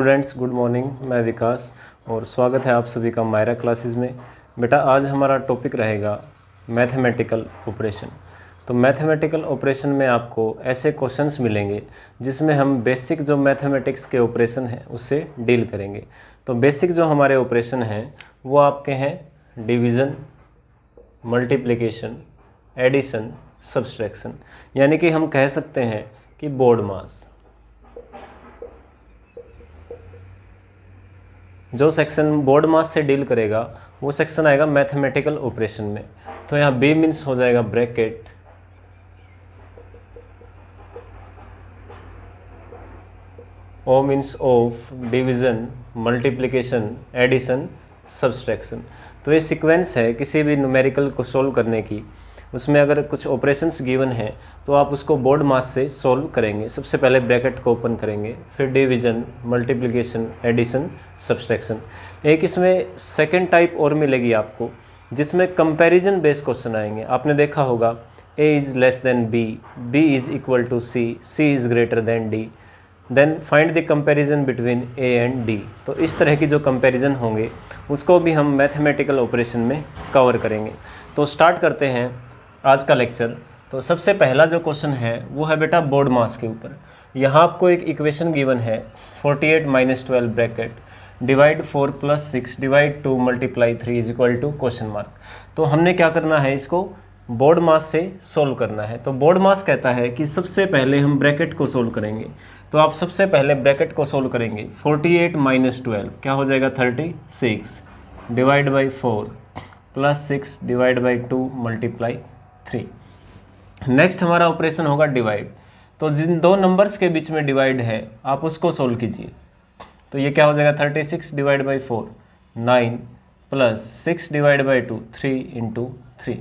Students good morning. मैं विकास और स्वागत है आप सभी का मायरा क्लासेस में। बेटा आज हमारा टॉपिक रहेगा मैथमेटिकल ऑपरेशन। तो मैथमेटिकल ऑपरेशन में आपको ऐसे क्वेश्चंस मिलेंगे जिसमें हम बेसिक जो मैथमेटिक्स के ऑपरेशन हैं उससे डील करेंगे। तो बेसिक जो हमारे ऑपरेशन हैं वो आपके हैं डिवीज़न, मल्टीप्लिकेशन, एडिशन, सब्सट्रैक्शन, यानी कि हम कह सकते हैं कि बोर्ड मास। जो सेक्शन बोर्ड मास से डील करेगा वो सेक्शन आएगा मैथमेटिकल ऑपरेशन में। तो यहाँ बी मीन्स हो जाएगा bracket, O means of, division, multiplication, addition, subtraction. तो ये सीक्वेंस है किसी भी न्यूमेरिकल को सोल्व करने की। उसमें अगर कुछ ऑपरेशंस गिवन हैं तो आप उसको बोर्ड मास से सोल्व करेंगे। सबसे पहले ब्रैकेट को ओपन करेंगे, फिर डिवीज़न, मल्टीप्लिकेशन, एडिशन, सब्सट्रैक्शन। एक इसमें सेकंड टाइप और मिलेगी आपको जिसमें कंपैरिजन बेस्ड क्वेश्चन आएंगे। आपने देखा होगा a is less than b, b is equal to c, c is greater than d, then find the comparison between a and d। तो इस तरह की जो कंपैरिजन होंगे उसको भी हम मैथमेटिकल ऑपरेशन में कवर करेंगे। तो स्टार्ट करते हैं आज का लेक्चर। तो सबसे पहला जो क्वेश्चन है वो है बेटा बोर्ड मास के ऊपर। यहाँ आपको एक इक्वेशन गिवन है 48 - 12 bracket divide 4 + 6 divide 2 × 3 is equal to question mark. तो हमने क्या करना है, इसको बोर्ड मास से सोल्व करना है। तो बोर्ड मास कहता है कि सबसे पहले हम ब्रैकेट को सोल्व करेंगे। तो आप सबसे पहले ब्रैकेट को सोल्व करेंगे। 48 - 12 क्या हो जाएगा 36 divide by 4 + 6 divide by 2 × 3। Next हमारा ऑपरेशन होगा डिवाइड। तो जिन दो नंबर्स के बीच में डिवाइड है आप उसको सोल्व कीजिए। तो ये क्या हो जाएगा 36 divide by 4 9 + 6 divide by 2 3 × 3।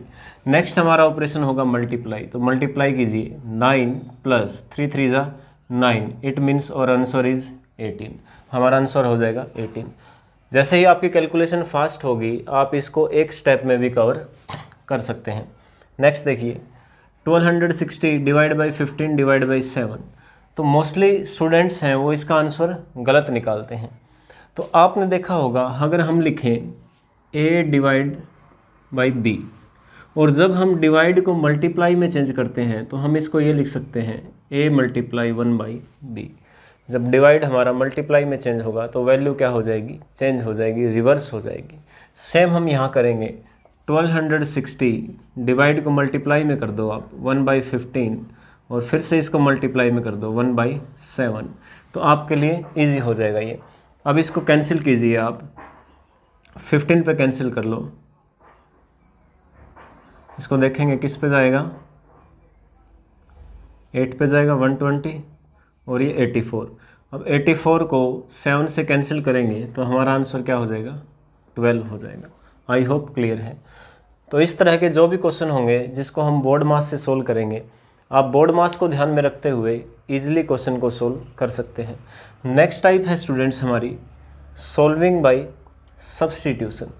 Next हमारा ऑपरेशन होगा मल्टीप्लाई। तो मल्टीप्लाई कीजिए 9 + 3 3 = 9, इट मीन्स और आंसर इज 18। हमारा आंसर हो जाएगा 18। जैसे ही आपकी कैलकुलेशन फास्ट होगी आप इसको एक स्टेप में भी कवर कर सकते हैं। नेक्स्ट देखिए 1260 डिवाइड बाई 15 डिवाइड बाई 7। तो मोस्टली स्टूडेंट्स हैं वो इसका आंसर गलत निकालते हैं। तो आपने देखा होगा अगर हम लिखें a डिवाइड बाई b और जब हम डिवाइड को मल्टीप्लाई में चेंज करते हैं तो हम इसको ये लिख सकते हैं a × 1/b। जब डिवाइड हमारा मल्टीप्लाई में चेंज होगा तो वैल्यू क्या हो जाएगी, चेंज हो जाएगी, रिवर्स हो जाएगी। सेम हम यहाँ करेंगे 1260 डिवाइड को मल्टीप्लाई में कर दो आप 1/15 और फिर से इसको मल्टीप्लाई में कर दो 1/7। तो आपके लिए इजी हो जाएगा ये। अब इसको कैंसिल कीजिए आप, 15 पे कैंसिल कर लो। इसको देखेंगे किस पे जाएगा, 8 पे जाएगा 120 और ये 84। अब 84 को 7 से कैंसिल करेंगे तो हमारा आंसर क्या हो जाएगा 12 हो जाएगा। आई होप क्लियर है। तो इस तरह के जो भी क्वेश्चन होंगे जिसको हम बोर्ड मास से सोल्व करेंगे आप बोर्ड मास को ध्यान में रखते हुए इजीली क्वेश्चन को सोल्व कर सकते हैं। नेक्स्ट टाइप है स्टूडेंट्स हमारी सोल्विंग बाय सब्स्टिट्यूशन।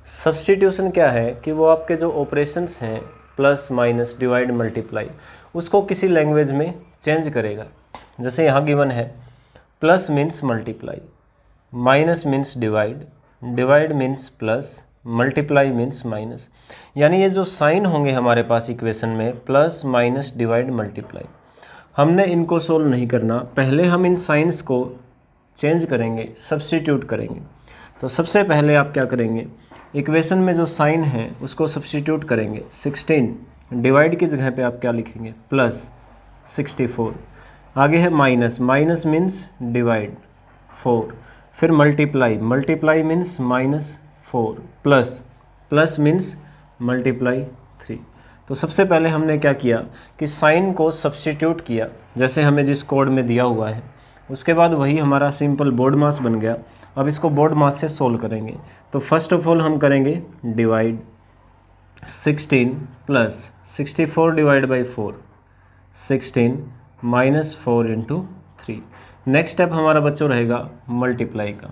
सब्स्टिट्यूशन क्या है कि वो आपके जो ऑपरेशंस हैं प्लस माइनस डिवाइड मल्टीप्लाई उसको किसी लैंग्वेज में चेंज करेगा। जैसे यहाँ गिवन है plus means multiply, minus means divide, divide means plus, multiply means minus. यानी ये जो साइन होंगे हमारे पास इक्वेशन में प्लस माइनस डिवाइड मल्टीप्लाई, हमने इनको सोल्व नहीं करना। पहले हम इन साइंस को चेंज करेंगे, सब्स्टिट्यूट करेंगे। तो सबसे पहले आप क्या करेंगे, इक्वेशन में जो साइन है उसको सब्स्टिट्यूट करेंगे। 16 डिवाइड की जगह पे आप क्या लिखेंगे प्लस 64। आगे है माइनस, माइनस मीन्स डिवाइड 4, फिर multiply, multiply means -4, plus, plus means multiply 3। तो सबसे पहले हमने क्या किया कि साइन को सब्स्टिट्यूट किया जैसे हमें जिस कोड में दिया हुआ है, उसके बाद वही हमारा सिंपल बोर्ड मास बन गया। अब इसको बोर्ड मास से सोल्व करेंगे। तो फर्स्ट ऑफ ऑल हम करेंगे divide 16 + 64 divide by 4 16 -4 × 3। Next step हमारा बच्चों रहेगा मल्टीप्लाई का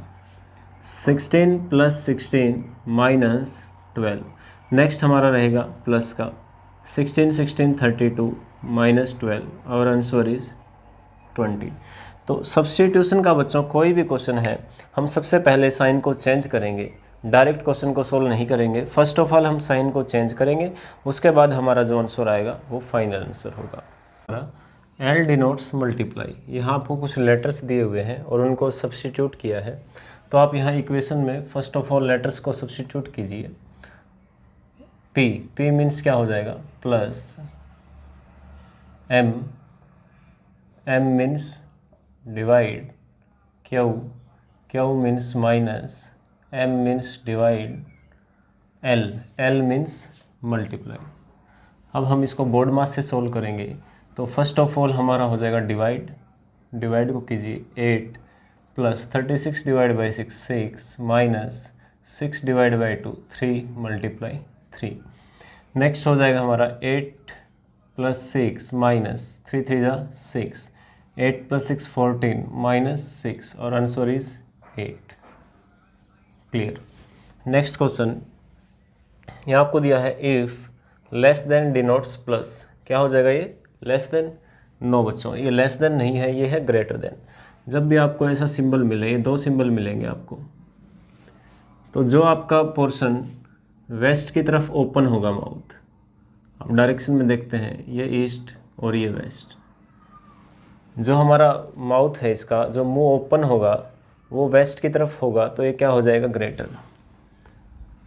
16 + 16 - 12। नेक्स्ट हमारा रहेगा प्लस का 16 16 32 - 12 और आंसर इज 20। तो सब्स्टिट्यूशन का बच्चों कोई भी क्वेश्चन है, हम सबसे पहले साइन को चेंज करेंगे, डायरेक्ट क्वेश्चन को सोल्व नहीं करेंगे। फर्स्ट ऑफ ऑल हम साइन को चेंज करेंगे, उसके बाद हमारा जो आंसर आएगा वो फाइनल आंसर होगा। एल डिनोट्स मल्टीप्लाई, यहाँ आपको कुछ लेटर्स दिए हुए हैं और उनको सब्स्टिट्यूट किया है, तो आप यहाँ इक्वेशन में फर्स्ट ऑफ ऑल लेटर्स को सब्स्टिट्यूट कीजिए। पी मीन्स क्या हो जाएगा, plus M means divide, Q means minus, M means divide, L means multiply. अब हम इसको बोर्ड मास से सोल्व करेंगे, तो फर्स्ट ऑफ ऑल हमारा हो जाएगा डिवाइड को कीजिए 8 plus 36 divide by 6 minus 6 divide by 2 3 multiply 3। Next हो जाएगा हमारा 8 प्लस 6 माइनस 3 3 जा 6, 8 प्लस 6 14 माइनस 6 और answer is 8। Clear. Next question यहाँ आपको दिया है if less than denotes plus, क्या हो जाएगा ये लेस देन। नो बच्चों, ये लेस देन नहीं है, ये है ग्रेटर देन। जब भी आपको ऐसा सिंबल मिले, ये दो सिंबल मिलेंगे आपको, तो जो आपका पोर्शन वेस्ट की तरफ ओपन होगा माउथ, आप डायरेक्शन में देखते हैं ये ईस्ट और ये वेस्ट, जो हमारा माउथ है इसका जो मुंह ओपन होगा वो वेस्ट की तरफ होगा, तो ये क्या हो जाएगा ग्रेटर।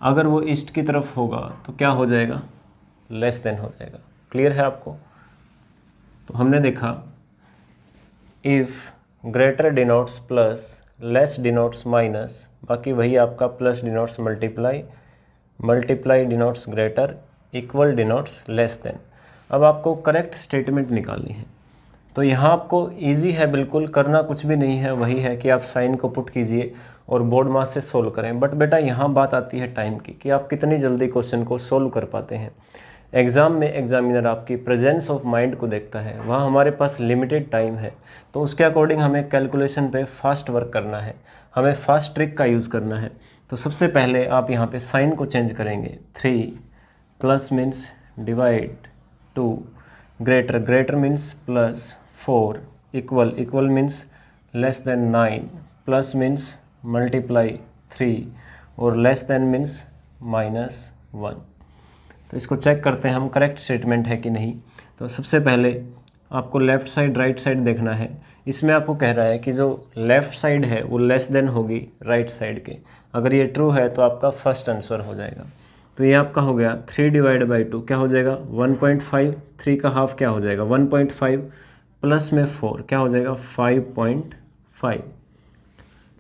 अगर वो ईस्ट की तरफ होगा तो क्या हो जाएगा, लेस देन हो जाएगा। क्लियर है आपको। तो हमने देखा if greater denotes plus, less denotes minus, बाकी वही आपका plus denotes multiply, multiply denotes greater, equal denotes less than. अब आपको करेक्ट स्टेटमेंट निकालनी है, तो यहाँ आपको इजी है, बिल्कुल करना कुछ भी नहीं है, वही है कि आप साइन को पुट कीजिए और बोर्ड मास से सोल्व करें। बट बेटा यहाँ बात आती है टाइम की, कि आप कितनी जल्दी क्वेश्चन को सोल्व कर पाते हैं। एग्ज़ाम में एग्जामिनर आपकी प्रेजेंस ऑफ माइंड को देखता है, वहाँ हमारे पास लिमिटेड टाइम है, तो उसके अकॉर्डिंग हमें कैलकुलेशन पे फास्ट वर्क करना है, हमें फास्ट ट्रिक का यूज़ करना है। तो सबसे पहले आप यहाँ पे साइन को चेंज करेंगे। 3 plus means divide 2, greater means plus 4, equal means less than 9, plus means multiply 3 और लेस देन मीन्स -1। तो इसको चेक करते हैं हम करेक्ट स्टेटमेंट है कि नहीं। तो सबसे पहले आपको लेफ़्ट साइड राइट साइड देखना है। इसमें आपको कह रहा है कि जो लेफ़्ट साइड है वो लेस देन होगी राइट साइड के। अगर ये ट्रू है तो आपका फर्स्ट आंसर हो जाएगा। तो ये आपका हो गया 3 डिवाइड बाई 2 क्या हो जाएगा 1.5, 3 का हाफ क्या हो जाएगा 1.5, प्लस में 4 क्या हो जाएगा 5.5,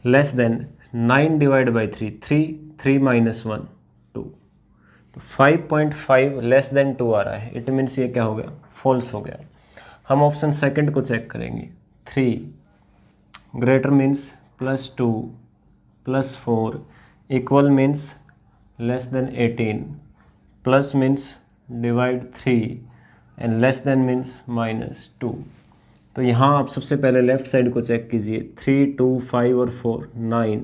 less than 9 divide by 3 3 minus 1 2। तो 5.5 लेस देन 2 आ रहा है, इट मीन्स ये क्या हो गया फॉल्स हो गया। हम ऑप्शन सेकंड को चेक करेंगे। 3 greater means +2 +4, equal means less than 18, plus means divide 3 and less than means -2। तो यहाँ आप सबसे पहले लेफ्ट साइड को चेक कीजिए। 3 2 5 और 4 9,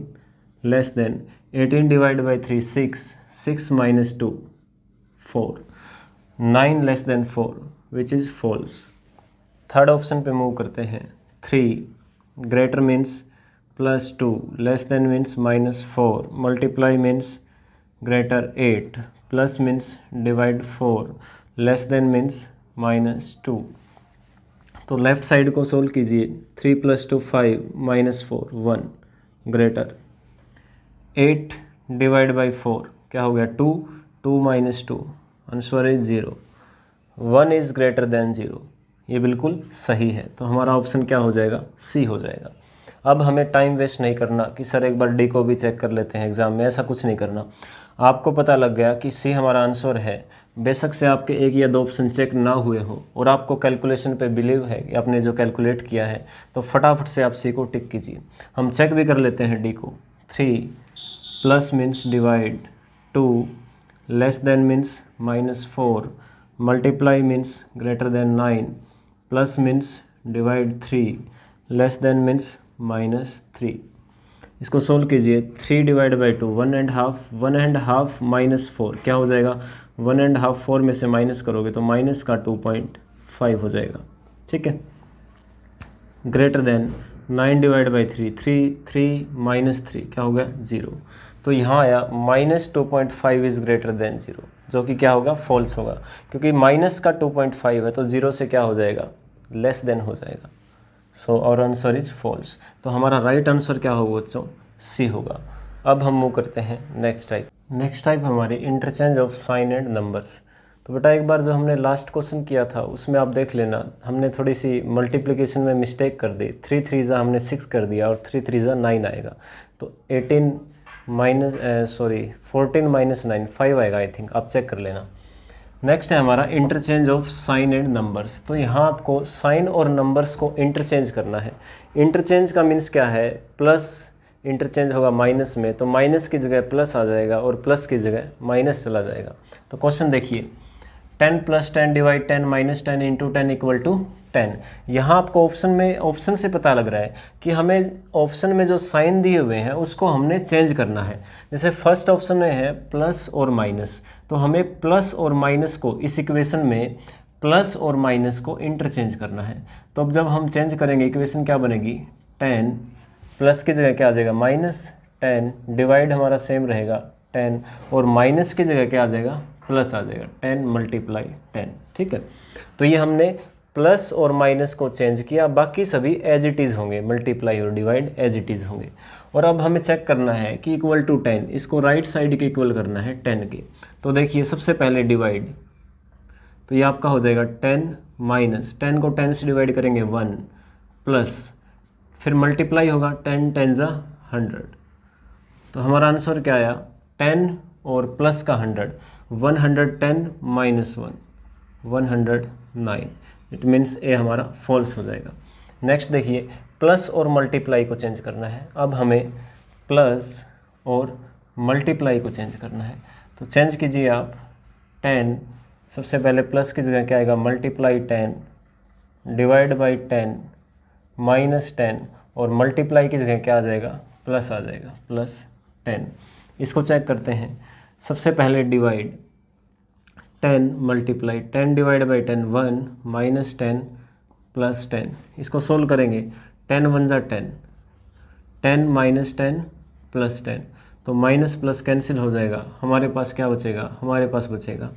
less than 18 divide by 3 6 minus 2 4, 9 less than 4 which is false. Third option पे मूव करते हैं। 3 greater means +2, less than means -4, multiply means greater 8, plus means divide 4, less than means -2। तो लेफ्ट साइड को solve कीजिए। 3 + 2 5 -4 1, greater 8 divide by 4 क्या हो गया 2 2 -2, answer is 0, 1 is greater then 0। ये बिल्कुल सही है, तो हमारा ऑप्शन क्या हो जाएगा सी हो जाएगा। अब हमें टाइम वेस्ट नहीं करना कि सर एक बार डी को भी चेक कर लेते हैं एग्ज़ाम में, ऐसा कुछ नहीं करना। आपको पता लग गया कि सी हमारा आंसर है, बेशक से आपके एक या दो ऑप्शन चेक ना हुए हो और आपको कैलकुलेशन पे बिलीव है कि आपने जो कैलकुलेट किया है, तो फटाफट से आप सी को टिक कीजिए। हम चेक भी कर लेते हैं डी को। 3 plus means divide 2, less than means -4, multiply means greater than 9, plus means divide 3, less than means -3। इसको सोल्व कीजिए। 3 डिवाइड बाई 2 1.5 -4 क्या हो जाएगा 1.5 4 में से माइनस करोगे तो माइनस का 2.5 हो जाएगा। ठीक है, greater than 9 divide by 3, 3 minus 3 क्या हो गया 0। तो यहाँ आया -2.5 इज़ ग्रेटर देन 0, जो कि क्या होगा फॉल्स होगा, क्योंकि माइनस का 2.5 है तो 0 से क्या हो जाएगा लेस देन हो जाएगा। सो और आंसर इज फॉल्स। तो हमारा राइट आंसर क्या होगा बच्चों, सी होगा। अब हम मूव करते हैं नेक्स्ट टाइप। नेक्स्ट टाइप हमारी interchange of sine and numbers. तो बेटा एक बार जो हमने लास्ट क्वेश्चन किया था उसमें आप देख लेना, हमने थोड़ी सी मल्टीप्लिकेशन में मिस्टेक कर दी। 3 3 हमने 6 कर दिया और 3 3 9 आएगा, तो 14 माइनस 9 5 आएगा आई थिंक, आप चेक कर लेना। नेक्स्ट है हमारा interchange of sine and numbers. तो यहाँ आपको साइन और नंबर्स को इंटरचेंज करना है। इंटरचेंज का मीन्स क्या है, प्लस इंटरचेंज होगा माइनस में, तो माइनस की जगह प्लस आ जाएगा और प्लस की जगह माइनस चला जाएगा। तो क्वेश्चन देखिए, 10 + 10 divide 10 minus 10 into 10 equal to 10। यहाँ आपको ऑप्शन से पता लग रहा है कि हमें ऑप्शन में जो साइन दिए हुए हैं उसको हमने चेंज करना है। जैसे फर्स्ट ऑप्शन में है प्लस और माइनस, तो हमें प्लस और माइनस को इस इक्वेशन में प्लस और माइनस को इंटरचेंज करना है। तो अब जब हम चेंज करेंगे इक्वेशन क्या बनेगी, 10 प्लस की जगह क्या आ जाएगा माइनस 10 डिवाइड हमारा सेम रहेगा 10 और माइनस की जगह क्या आ जाएगा प्लस आ जाएगा 10 × 10। ठीक है, तो ये हमने प्लस और माइनस को चेंज किया, बाकी सभी एज इट इज़ होंगे, मल्टीप्लाई और डिवाइड एज इट इज़ होंगे। और अब हमें चेक करना है कि इक्वल टू 10, इसको राइट साइड के इक्वल करना है 10 के। तो देखिए सबसे पहले डिवाइड, तो ये आपका हो जाएगा 10 माइनस 10 को 10 से डिवाइड करेंगे 1 प्लस, फिर मल्टीप्लाई होगा 10 10 100। तो हमारा आंसर क्या आया 10 और प्लस का 100, 110 माइनस 1 109। इट मीन्स ए हमारा फॉल्स हो जाएगा। नेक्स्ट देखिए, प्लस और मल्टीप्लाई को चेंज करना है। अब हमें प्लस और मल्टीप्लाई को चेंज करना है, तो चेंज कीजिए आप 10, सबसे पहले प्लस की जगह क्या आएगा मल्टीप्लाई 10 डिवाइड बाई 10 माइनस 10 और मल्टीप्लाई की जगह क्या आ जाएगा प्लस आ जाएगा प्लस 10। इसको चेक करते हैं, सबसे पहले divide 10 multiply 10 divide by 10 1 minus 10 plus 10। इसको सोल्व करेंगे 10 1 10, 10 माइनस 10 प्लस 10, तो माइनस प्लस कैंसिल हो जाएगा, हमारे पास क्या बचेगा, हमारे पास बचेगा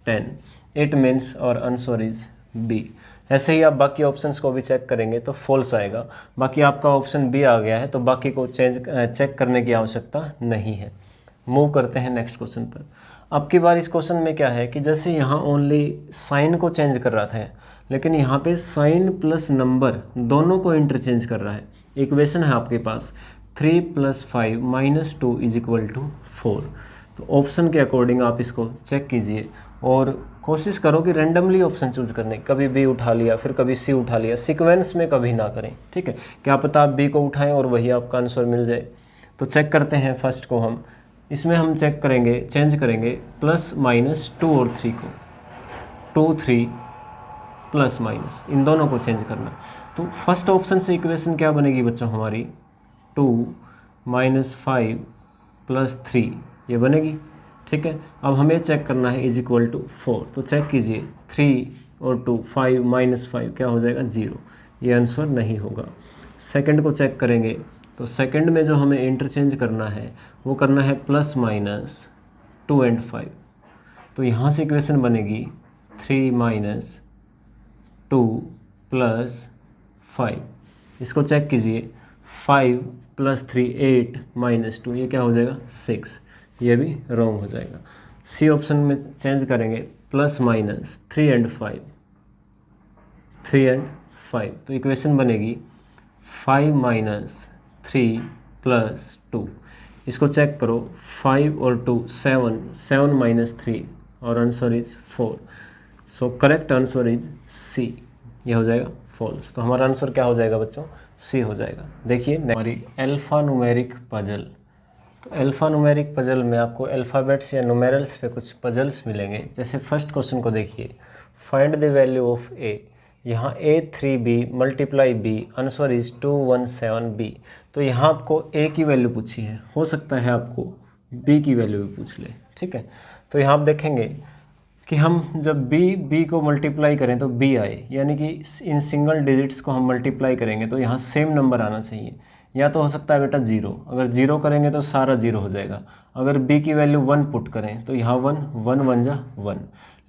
10। इट मीन्स और आंसर इज बी। ऐसे ही आप बाकी ऑप्शंस को भी चेक करेंगे तो फॉल्स आएगा। बाकी आपका ऑप्शन बी आ गया है तो बाकी को चेक करने की आवश्यकता नहीं है। मूव करते हैं नेक्स्ट क्वेश्चन पर। अब की बार इस क्वेश्चन में क्या है कि जैसे यहाँ ओनली साइन को चेंज कर रहा था, लेकिन यहाँ पे साइन प्लस नंबर दोनों को इंटरचेंज कर रहा है। इक्वेशन है आपके पास 3 + 5 - 2 = 4। तो ऑप्शन के अकॉर्डिंग आप इसको चेक कीजिए और कोशिश करो कि रैंडमली ऑप्शन चूज करने, कभी बी उठा लिया फिर कभी सी उठा लिया, सीक्वेंस में कभी ना करें। ठीक है, क्या पता आप बी को उठाएं और वही आपका आंसर मिल जाए। तो चेक करते हैं फर्स्ट को हम, इसमें हम चेक करेंगे, चेंज करेंगे प्लस माइनस 2 और 3 को, 2 3 प्लस माइनस इन दोनों को चेंज करना। तो फर्स्ट ऑप्शन से इक्वेशन क्या बनेगी बच्चों हमारी 2 - 5 + 3 ये बनेगी। ठीक है, अब हमें चेक करना है = 4। तो चेक कीजिए 3 और 2 5 - 5 क्या हो जाएगा 0, ये आंसर नहीं होगा। सेकंड को चेक करेंगे तो सेकंड में जो हमें इंटरचेंज करना है वो करना है प्लस माइनस 2 और 5। तो यहाँ से इक्वेशन बनेगी 3 - 2 + 5। इसको चेक कीजिए 5 + 3 8 - 2 ये क्या हो जाएगा 6, ये भी रॉन्ग हो जाएगा। सी ऑप्शन में चेंज करेंगे प्लस माइनस 3 और 5, 3 और 5। तो इक्वेशन बनेगी 5 - 3 + 2। इसको चेक करो 5 और 2 7, 7 - 3 और answer is 4। So correct answer is C, ये हो जाएगा फॉल्स। तो हमारा आंसर क्या हो जाएगा बच्चों, सी हो जाएगा। देखिए हमारी अल्फा न्यूमेरिक पजल। तो अल्फा न्यूमेरिक पजल में आपको अल्फ़ाबेट्स या न्यूमेरल्स पे कुछ पजल्स मिलेंगे। जैसे फर्स्ट क्वेश्चन को देखिए, फाइंड द वैल्यू ऑफ ए। यहाँ A3B × B, answer is 217B। तो यहाँ आपको ए की वैल्यू पूछी है, हो सकता है आपको बी की वैल्यू भी पूछ ले। ठीक है, तो यहाँ आप देखेंगे कि हम जब बी को मल्टीप्लाई करें तो बी आए, यानी कि इन सिंगल डिजिट्स को हम मल्टीप्लाई करेंगे तो यहाँ सेम नंबर आना चाहिए। या तो हो सकता है बेटा 0, अगर 0 करेंगे तो सारा 0 हो जाएगा। अगर b की वैल्यू 1 पुट करें तो यहाँ 1 1 1 जा 1,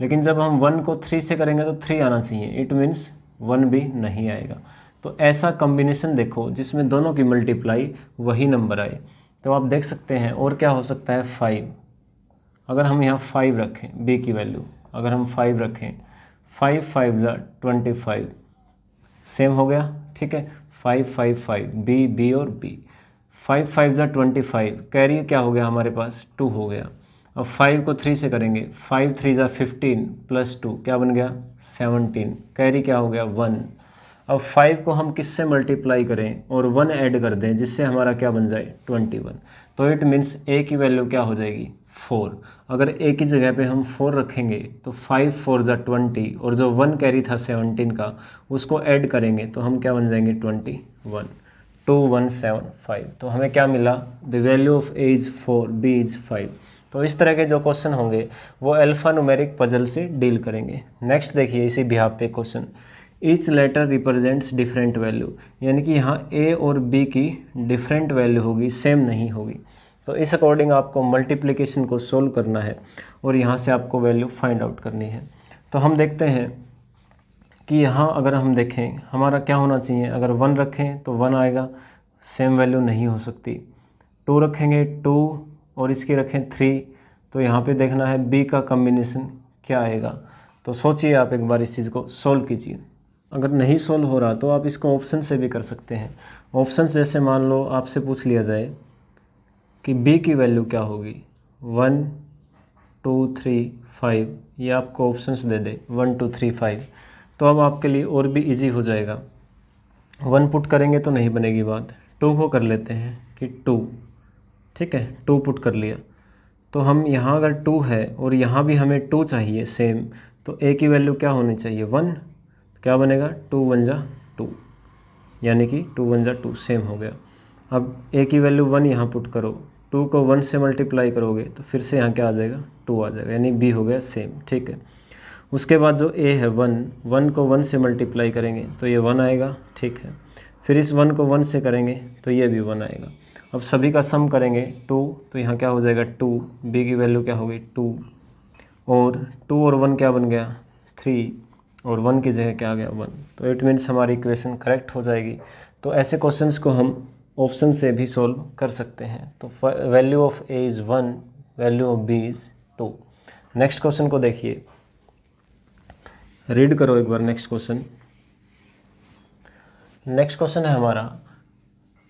लेकिन जब हम 1 को 3 से करेंगे तो 3 आना चाहिए, इट मीन्स 1 भी नहीं आएगा। तो ऐसा कॉम्बिनेशन देखो जिसमें दोनों की मल्टीप्लाई वही नंबर आए। तो आप देख सकते हैं और क्या हो सकता है 5, अगर हम यहाँ 5 रखें b की वैल्यू, अगर हम 5 रखें 5 5 जा 25, सेम हो गया, ठीक है। 5 5 5 बी और बी, 5 5 जा 25, कैरी क्या हो गया हमारे पास 2 हो गया। अब 5 को 3 से करेंगे, 5 3 जा 15 प्लस 2 क्या बन गया 17, कैरी क्या हो गया 1। अब 5 को हम किससे मल्टीप्लाई करें और 1 ऐड कर दें जिससे हमारा क्या बन जाए 21, तो इट मीन्स a की वैल्यू क्या हो जाएगी 4। अगर a की जगह पे हम 4 रखेंगे तो 5 4 जा 20 और जो 1 कैरी था 17 का उसको ऐड करेंगे तो हम क्या बन जाएंगे 21, 2175। तो हमें क्या मिला, the value of a is 4, b is 5। तो इस तरह के जो क्वेश्चन होंगे वो अल्फा न्यूमेरिक पजल से डील करेंगे। नेक्स्ट देखिए इसी बिहाफ पे question, each letter represents different value, यानी कि यहाँ a और b की डिफरेंट वैल्यू होगी, सेम नहीं होगी। तो इस अकॉर्डिंग आपको मल्टीप्लिकेशन को सोल्व करना है और यहाँ से आपको वैल्यू फाइंड आउट करनी है। तो हम देखते हैं कि यहाँ अगर हम देखें हमारा क्या होना चाहिए, अगर 1 रखें तो 1 आएगा, सेम वैल्यू नहीं हो सकती। 2 रखेंगे 2 और इसकी रखें 3, तो यहाँ पे देखना है b का कॉम्बिनेशन क्या आएगा। तो सोचिए आप एक बार इस चीज़ को सोल्व कीजिए। अगर नहीं सोल्व हो रहा तो आप इसको ऑप्शन से भी कर सकते हैं। ऑप्शन जैसे मान लो आपसे पूछ लिया जाए कि b की वैल्यू क्या होगी 1 2 3 5, ये आपको ऑप्शंस दे दे 1 2 3 5, तो अब आपके लिए और भी इजी हो जाएगा। 1 पुट करेंगे तो नहीं बनेगी बात, 2 को कर लेते हैं कि 2, ठीक है 2 पुट कर लिया। तो हम यहाँ अगर 2 है और यहाँ भी हमें 2 चाहिए सेम, तो a की वैल्यू क्या होनी चाहिए 1, क्या बनेगा 2 1 जा 2, यानी कि 2 1 जा 2 सेम हो गया। अब a की वैल्यू 1 यहाँ पुट करो, 2 को 1 से मल्टीप्लाई करोगे तो फिर से यहाँ क्या आ जाएगा 2 आ जाएगा, यानी b हो गया सेम, ठीक है। उसके बाद जो a है 1 को 1 से मल्टीप्लाई करेंगे तो ये 1 आएगा, ठीक है। फिर इस 1 को 1 से करेंगे तो ये भी 1 आएगा। अब सभी का सम करेंगे 2, तो यहाँ क्या हो जाएगा 2, b की वैल्यू क्या होगी 2, और 2 और 1 क्या बन गया 3, और 1 की जगह क्या आ गया 1, तो इट मीन्स हमारी इक्वेशन करेक्ट हो जाएगी। तो ऐसे क्वेश्चंस को हम ऑप्शन से भी सोल्व कर सकते हैं। तो value of a is 1, value of b is 2। Next question को देखिए, रीड करो एक बार नेक्स्ट क्वेश्चन। नेक्स्ट क्वेश्चन है हमारा,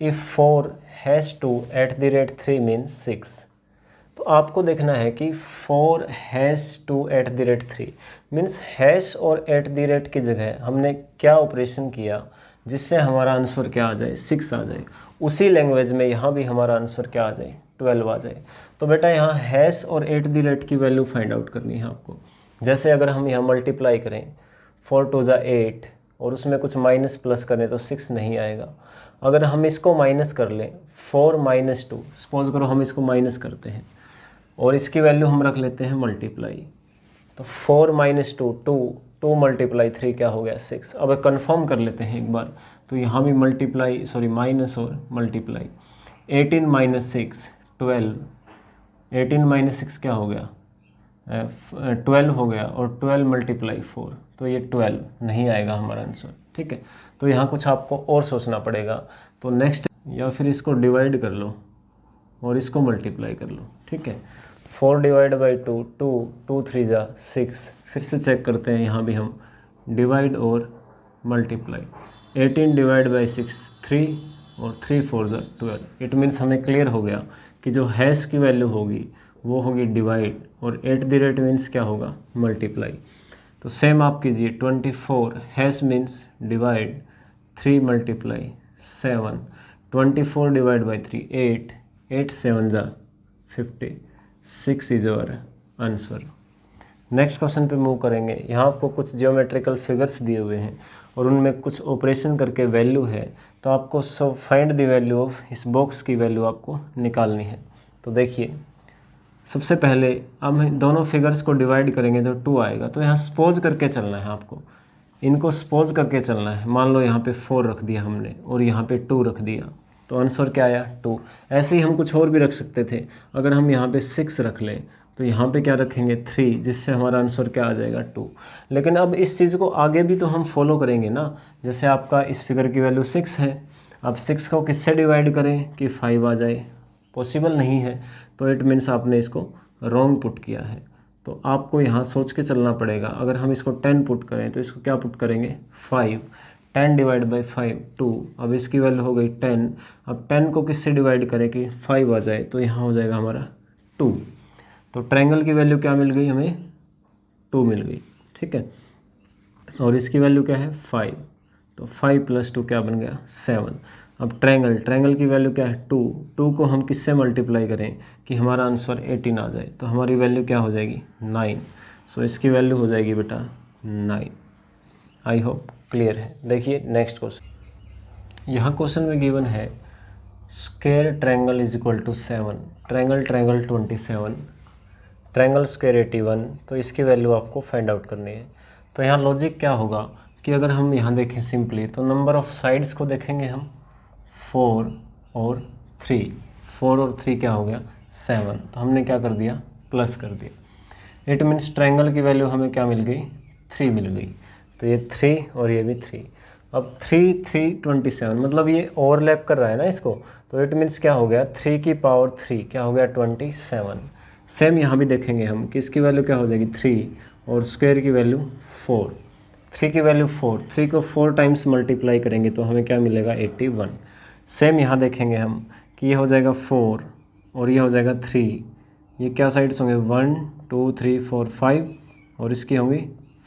इफ़ 4 हैश 2 @ 3 मीन्स 6। तो आपको देखना है कि 4 हैश 2 @ 3 मीन्स हैश और @ की जगह हमने क्या ऑपरेशन किया जिससे हमारा आंसर क्या आ जाए 6 आ जाए। उसी लैंग्वेज में यहाँ भी हमारा आंसर क्या आ जाए 12 आ जाए। तो बेटा यहाँ हैश और @ की वैल्यू फाइंड आउट करनी है आपको। जैसे अगर हम यहाँ मल्टीप्लाई करें 4 2 जा 8 और उसमें कुछ माइनस प्लस करें तो 6 नहीं आएगा। अगर हम इसको माइनस कर लें 4 - 2, सपोज करो हम इसको माइनस करते हैं और इसकी वैल्यू हम रख लेते हैं मल्टीप्लाई, तो 4 - 2 2 × 3 क्या हो गया 6। अब कंफर्म कर लेते हैं एक बार, तो यहाँ भी माइनस और मल्टीप्लाई, 18 - 6 12, 18 - 6 क्या हो गया 12 हो गया, और 12 × 4 तो ये 12 नहीं आएगा हमारा आंसर, ठीक है। तो यहाँ कुछ आपको और सोचना पड़ेगा। तो नेक्स्ट, या फिर इसको डिवाइड कर लो और इसको मल्टीप्लाई कर लो, ठीक है। 4 / 2 2 2 3 जा 6, फिर से चेक करते हैं, यहाँ भी हम डिवाइड और मल्टीप्लाई, 18 / 6 3 और 3 4 जा 12। इट मीन्स हमें क्लियर हो गया कि जो हैश की वैल्यू होगी वो होगी डिवाइड और @ मीन्स क्या होगा मल्टीप्लाई। तो सेम आप कीजिए, 24 हैश मीन्स डिवाइड, 3 × 7, 24 / 3 8, 8 7 जा 50, 6 is our answer. Next question पे मूव करेंगे। यहाँ आपको कुछ जियोमेट्रिकल फिगर्स दिए हुए हैं और उनमें कुछ ऑपरेशन करके वैल्यू है, तो आपको फाइंड द वैल्यू ऑफ इस बॉक्स की वैल्यू आपको निकालनी है। तो देखिए सबसे पहले अब हम दोनों फिगर्स को डिवाइड करेंगे तो 2 आएगा। तो यहाँ सपोज करके चलना है आपको, इनको सपोज करके चलना है। मान लो यहाँ पे 4 रख दिया हमने और यहाँ पे 2 रख दिया, तो आंसर क्या आया 2। ऐसे ही हम कुछ और भी रख सकते थे। अगर हम यहाँ पे 6 रख लें तो यहाँ पे क्या रखेंगे 3, जिससे हमारा आंसर क्या आ जाएगा 2। लेकिन अब इस चीज़ को आगे भी तो हम फॉलो करेंगे ना। जैसे आपका इस फिगर की वैल्यू 6 है, अब 6 को किससे डिवाइड करें कि 5 आ जाए, पॉसिबल नहीं है। तो इट मीन्स आपने इसको रॉन्ग पुट किया है। तो आपको यहाँ सोच के चलना पड़ेगा। अगर हम इसको 10 पुट करें तो इसको क्या पुट करेंगे 5। 10 डिवाइड बाई 5 2। अब इसकी वैल्यू हो गई 10। अब 10 को किससे डिवाइड करें कि 5 आ जाए, तो यहाँ हो जाएगा हमारा 2। तो ट्रायंगल की वैल्यू क्या मिल गई हमें 2 मिल गई, ठीक है। और इसकी वैल्यू क्या है 5। तो 5 + 2 क्या बन गया 7। अब ट्रायंगल की वैल्यू क्या है 2। 2 को हम किससे मल्टीप्लाई करें कि हमारा आंसर 18 आ जाए, तो हमारी वैल्यू क्या हो जाएगी 9। सो इसकी वैल्यू हो जाएगी बेटा 9। आई होप क्लियर है। देखिए नेक्स्ट क्वेश्चन। यहाँ क्वेश्चन में गिवन है square triangle is equal to 7, triangle 27, triangle square 81। तो इसकी वैल्यू आपको फाइंड आउट करनी है। तो यहाँ लॉजिक क्या होगा कि अगर हम यहाँ देखें सिंपली, तो नंबर ऑफ साइड्स को देखेंगे हम 4 और 3। 4 और 3 क्या हो गया 7। तो हमने क्या कर दिया प्लस कर दिया। इट मीन्स ट्रायंगल की वैल्यू हमें क्या मिल गई 3 मिल गई। तो ये 3 और ये भी 3। अब 3 3 27, मतलब ये ओवरलैप कर रहा है ना इसको। तो इट मीन्स क्या हो गया 3 की पावर 3 क्या हो गया 27। सेम यहाँ भी देखेंगे हम कि इसकी वैल्यू क्या हो जाएगी 3 और स्क्वायर की वैल्यू 4। 3 की वैल्यू 4, 3 को 4 टाइम्स मल्टीप्लाई करेंगे तो हमें क्या मिलेगा 81। सेम यहाँ देखेंगे हम कि ये हो जाएगा 4 और ये हो जाएगा 3। ये क्या साइड्स होंगे 1 2 3 4 5 और इसकी होंगी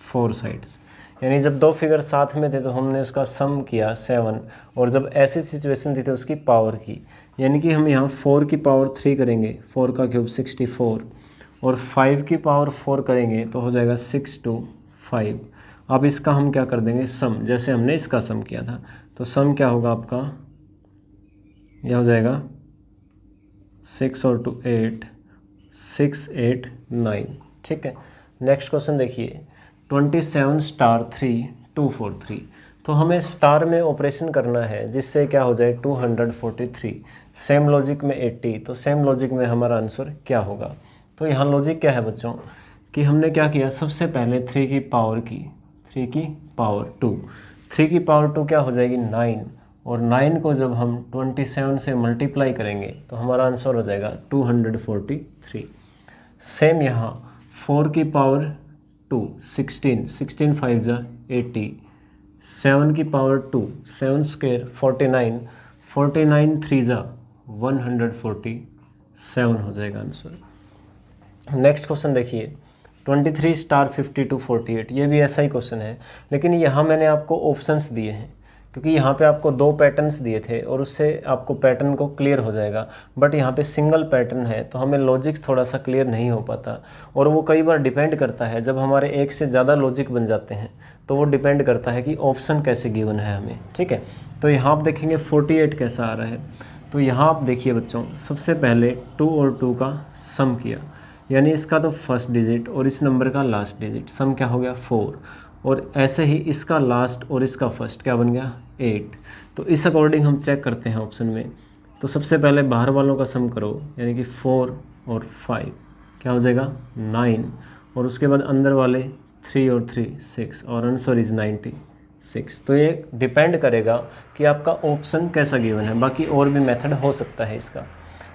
4 साइड्स। यानी जब दो फिगर साथ में थे तो हमने उसका सम किया 7, और जब ऐसी सिचुएशन थी तो उसकी पावर की। यानी कि हम यहाँ 4 की पावर 3 करेंगे, 4 का क्यूब 64, और 5 की पावर 4 करेंगे तो हो जाएगा 6 2 5। अब इसका हम क्या कर देंगे सम, जैसे हमने इसका सम किया था। तो सम क्या होगा आपका, यह हो जाएगा 6 और 2 8, 6 8 9, ठीक है। नेक्स्ट क्वेश्चन देखिए 27 स्टार 3 243। तो हमें स्टार में ऑपरेशन करना है जिससे क्या हो जाए 243। सेम लॉजिक में 80, तो सेम लॉजिक में हमारा आंसर क्या होगा। तो यहाँ लॉजिक क्या है बच्चों कि हमने क्या किया, सबसे पहले 3 की पावर की 3 की पावर 2, 3 की पावर 2 क्या हो जाएगी 9, और 9 को जब हम 27 से मल्टीप्लाई करेंगे तो हमारा आंसर हो जाएगा 243। सेम यहाँ 4 की पावर 2 16, 16 5 जा 80, 7 की पावर 2 7 स्क्वायर 49, 49 3 जा 147 हो जाएगा आंसर। नेक्स्ट क्वेश्चन देखिए 23 स्टार 52 48। ये भी ऐसा ही क्वेश्चन है, लेकिन यहाँ मैंने आपको ऑप्शंस दिए हैं क्योंकि यहाँ पे आपको 2 पैटर्न्स दिए थे और उससे आपको पैटर्न को क्लियर हो जाएगा। बट यहाँ पे सिंगल पैटर्न है तो हमें लॉजिक थोड़ा सा क्लियर नहीं हो पाता, और वो कई बार डिपेंड करता है जब हमारे एक से ज़्यादा लॉजिक बन जाते हैं तो वो डिपेंड करता है कि ऑप्शन कैसे गिवन है हमें, ठीक है। तो यहाँ आप देखेंगे 48 कैसा आ रहा है। तो यहाँ आप देखिए बच्चों, सबसे पहले 2 और 2 का सम किया, यानी इसका तो फर्स्ट डिजिट और इस नंबर का लास्ट डिजिट, सम क्या हो गया 4, और ऐसे ही इसका लास्ट और इसका फर्स्ट क्या बन गया 8। तो इस अकॉर्डिंग हम चेक करते हैं ऑप्शन में। तो सबसे पहले बाहर वालों का सम करो, यानी कि 4 और 5 क्या हो जाएगा 9, और उसके बाद अंदर वाले 3 और 3 6, और आंसर इज 96। तो ये डिपेंड करेगा कि आपका ऑप्शन कैसा गिवन है, बाकी और भी मेथड हो सकता है इसका।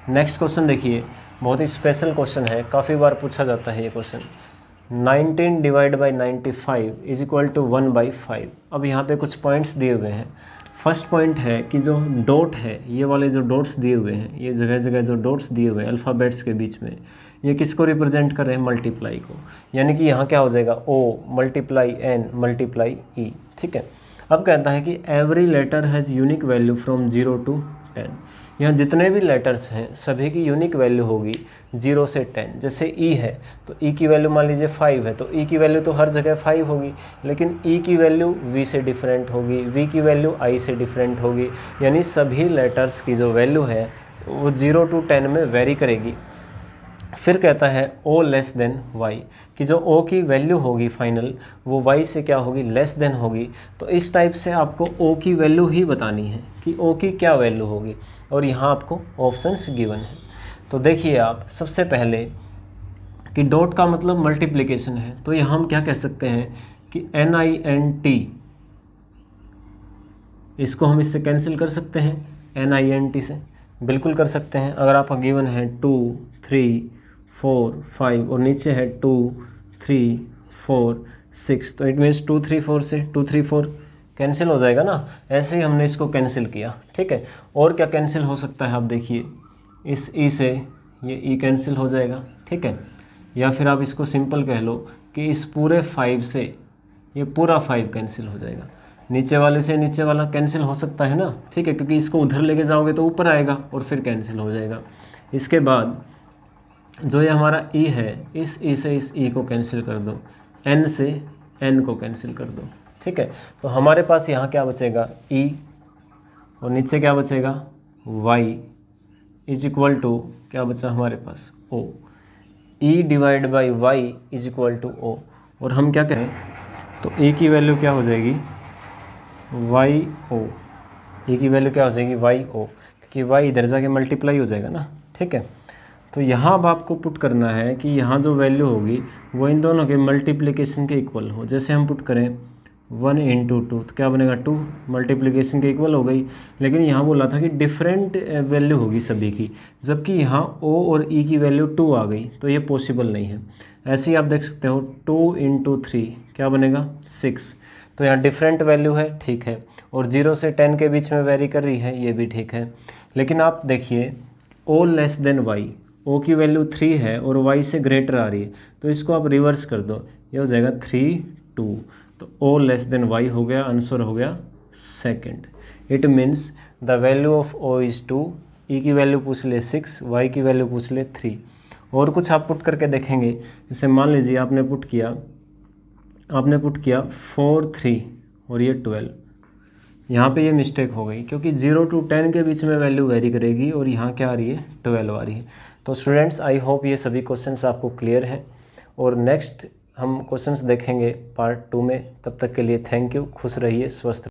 नेक्स्ट क्वेश्चन देखिए, बहुत ही स्पेशल क्वेश्चन है, काफ़ी बार पूछा जाता है ये question. 19 divide by 95 is equal to 1/5। अब यहाँ पे कुछ पॉइंट्स दिए हुए हैं। फर्स्ट पॉइंट है कि जो डॉट है, ये वाले जो डॉट्स दिए हुए हैं, ये जगह जगह जो डॉट्स दिए हुए हैं अल्फ़ाबेट्स के बीच में, ये किसको रिप्रेजेंट कर रहे हैं मल्टीप्लाई को। यानी कि यहाँ क्या हो जाएगा O multiply N multiply E, ठीक है। अब कहता है कि every letter has unique value from 0 to 10। यहाँ जितने भी लेटर्स हैं सभी की यूनिक वैल्यू होगी 0 से 10। जैसे E है तो E की वैल्यू मान लीजिए 5 है, तो E की वैल्यू तो हर जगह 5 होगी, लेकिन E की वैल्यू V से डिफरेंट होगी, V की वैल्यू I से डिफरेंट होगी। यानी सभी लेटर्स की जो वैल्यू है वो 0 to 10 में वेरी करेगी। फिर कहता है ओ लेस देन वाई, कि जो ओ की वैल्यू होगी फाइनल वो वाई से क्या होगी, लेस देन होगी। तो इस टाइप से आपको ओ की वैल्यू ही बतानी है कि ओ की क्या वैल्यू होगी, और यहाँ आपको ऑप्शंस गिवन है। तो देखिए आप सबसे पहले कि डॉट का मतलब मल्टीप्लिकेशन है, तो यहाँ हम क्या कह सकते हैं कि NINT, इसको हम इससे कैंसिल कर सकते हैं NINT से, बिल्कुल कर सकते हैं। अगर आपका गिवन है 2 3 4 5 और नीचे है 2 3 4 6, तो इट मीन्स 2 3 4 से 2 3 4 कैंसिल हो जाएगा ना। ऐसे ही हमने इसको कैंसिल किया, ठीक है। और क्या कैंसिल हो सकता है, आप देखिए इस ई से ये ई कैंसिल हो जाएगा, ठीक है। या फिर आप इसको सिंपल कह लो कि इस पूरे 5 से ये पूरा 5 कैंसिल हो जाएगा। नीचे वाले से नीचे वाला कैंसिल हो सकता है ना, ठीक है, क्योंकि इसको उधर लेके जाओगे तो ऊपर आएगा और फिर कैंसिल हो जाएगा। इसके बाद जो ये हमारा ई है, इस ई से इस ई को कैंसिल कर दो, एन से एन को कैंसिल कर दो, ठीक है। तो हमारे पास यहाँ क्या बचेगा, ई, और नीचे क्या बचेगा, वाई इज इक्वल टू क्या बचा हमारे पास, O. E divide by Y is equal to O. और हम क्या करें, तो ई की वैल्यू क्या हो जाएगी, वाई ओ। ई की वैल्यू क्या हो जाएगी, वाई ओ, क्योंकि वाई इधर जाके मल्टीप्लाई हो जाएगा ना, ठीक है। तो यहाँ अब आपको पुट करना है कि यहाँ जो वैल्यू होगी वो इन दोनों के मल्टीप्लिकेशन के इक्वल हो। जैसे हम पुट करें 1 × 2 तो क्या बनेगा, 2 मल्टीप्लिकेशन के इक्वल हो गई। लेकिन यहाँ बोला था कि डिफरेंट वैल्यू होगी सभी की, जबकि यहाँ ओ और ई की वैल्यू 2 आ गई, तो ये पॉसिबल नहीं है। ऐसे ही आप देख सकते हो 2 × 3 क्या बनेगा, 6। तो यहाँ डिफरेंट वैल्यू है, ठीक है, और 0 से 10 के बीच में वेरी कर रही है, ये भी ठीक है। लेकिन आप देखिए ओ लेस देन वाई, ओ की वैल्यू 3 है और वाई से ग्रेटर आ रही है, तो इसको आप रिवर्स कर दो, ये हो जाएगा 3 2। तो ओ लेस देन वाई हो गया, आंसर हो गया second. It means the value of O is 2, E की वैल्यू पूछ ले 6, वाई की वैल्यू पूछ ले 3। और कुछ आप पुट करके देखेंगे, जैसे मान लीजिए आपने पुट किया 4 3 और ये 12, यहाँ पे ये मिस्टेक हो गई क्योंकि 0 to 10 के बीच में वैल्यू वेरी करेगी और यहाँ क्या आ रही है, 12 आ रही है। तो स्टूडेंट्स आई होप ये सभी क्वेश्चंस आपको क्लियर हैं, और नेक्स्ट हम क्वेश्चंस देखेंगे पार्ट 2 में। तब तक के लिए थैंक यू, खुश रहिए, स्वस्थ